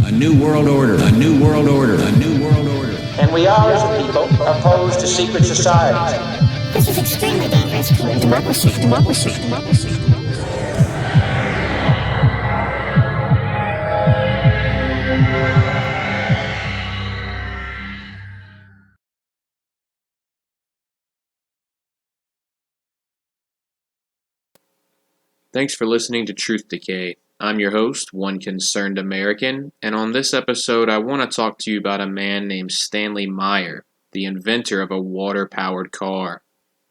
A new world order. A new world order. A new world order. And we are, as a people, opposed to secret societies. This is extremely dangerous to democracy. Thanks for listening to Truth Decay. I'm your host, One Concerned American, and on this episode I want to talk to you about a man named Stanley Meyer, the inventor of a water-powered car.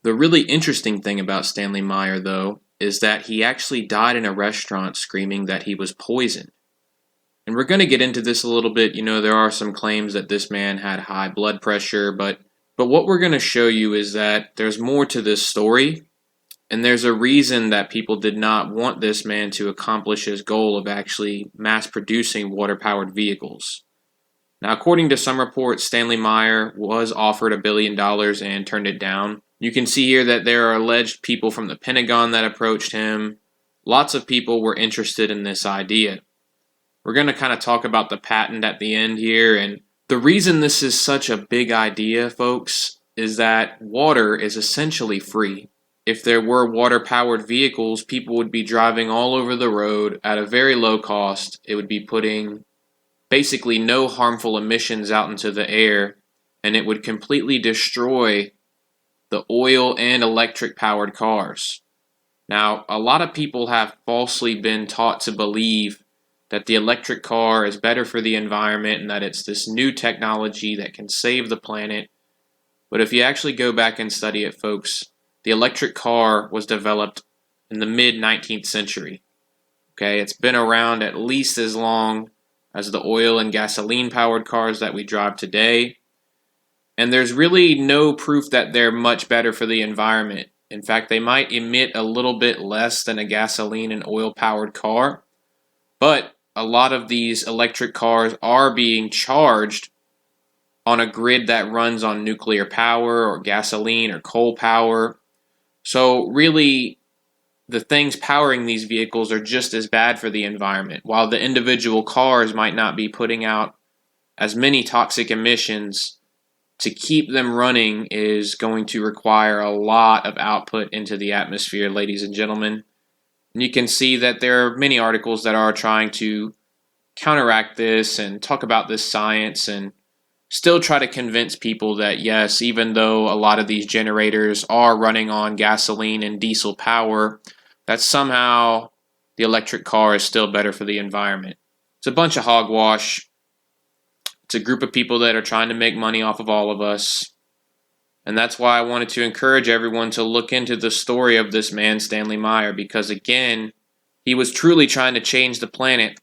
The really interesting thing about Stanley Meyer, though, is that he actually died in a restaurant screaming that he was poisoned. And we're going to get into this a little bit. There are some claims that this man had high blood pressure, but what we're going to show you is that there's more to this story. And there's a reason that people did not want this man to accomplish his goal of actually mass-producing water-powered vehicles. Now, according to some reports, Stanley Meyer was offered $1 billion and turned it down. You can see here that there are alleged people from the Pentagon that approached him. Lots of people were interested in this idea. We're going to kind of talk about the patent at the end here, and the reason this is such a big idea, folks, is that water is essentially free. If there were water-powered vehicles, people would be driving all over the road at a very low cost. It would be putting basically no harmful emissions out into the air, and it would completely destroy the oil and electric-powered cars. Now, a lot of people have falsely been taught to believe that the electric car is better for the environment and that it's this new technology that can save the planet. But if you actually go back and study it, folks, the electric car was developed in the mid-19th century. Okay, it's been around at least as long as the oil and gasoline-powered cars that we drive today. And there's really no proof that they're much better for the environment. In fact, they might emit a little bit less than a gasoline and oil-powered car. But a lot of these electric cars are being charged on a grid that runs on nuclear power or gasoline or coal power. So really, the things powering these vehicles are just as bad for the environment. While the individual cars might not be putting out as many toxic emissions, to keep them running is going to require a lot of output into the atmosphere, ladies and gentlemen. And you can see that there are many articles that are trying to counteract this and talk about this science and still try to convince people that yes, even though a lot of these generators are running on gasoline and diesel power, that somehow the electric car is still better for the environment. It's a bunch of hogwash. It's a group of people that are trying to make money off of all of us. And that's why I wanted to encourage everyone to look into the story of this man, Stanley Meyer, because again, he was truly trying to change the planet.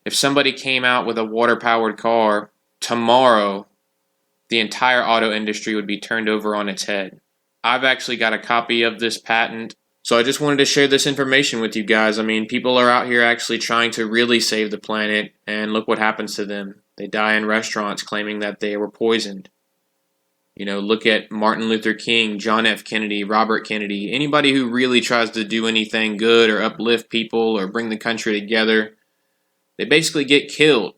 If somebody came out with a water-powered car, tomorrow, the entire auto industry would be turned over on its head. I've actually got a copy of this patent, so I just wanted to share this information with you guys. I mean, people are out here actually trying to really save the planet, and look what happens to them. They die in restaurants claiming that they were poisoned. Look at Martin Luther King, John F. Kennedy, Robert Kennedy. Anybody who really tries to do anything good or uplift people or bring the country together, they basically get killed.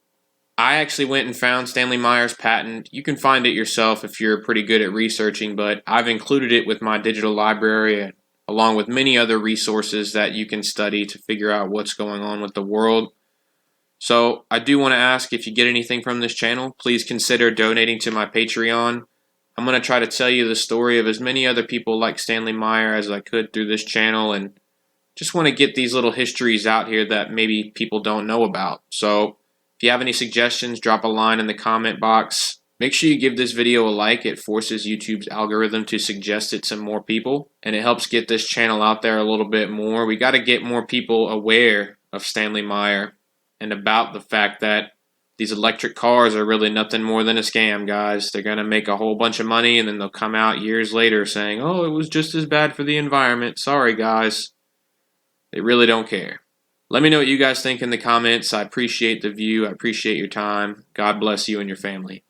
I actually went and found Stanley Meyer's patent. You can find it yourself if you're pretty good at researching, but I've included it with my digital library along with many other resources that you can study to figure out what's going on with the world. So I do want to ask, if you get anything from this channel, please consider donating to my Patreon. I'm going to try to tell you the story of as many other people like Stanley Meyer as I could through this channel, and just want to get these little histories out here that maybe people don't know about. So if you have any suggestions, drop a line in the comment box. Make sure you give this video a like. It forces YouTube's algorithm to suggest it to more people, and it helps get this channel out there a little bit more. We got to get more people aware of Stanley Meyer and about the fact that these electric cars are really nothing more than a scam, guys. They're going to make a whole bunch of money, and then they'll come out years later saying, oh, it was just as bad for the environment. Sorry, guys. They really don't care. Let me know what you guys think in the comments. I appreciate the view. I appreciate your time. God bless you and your family.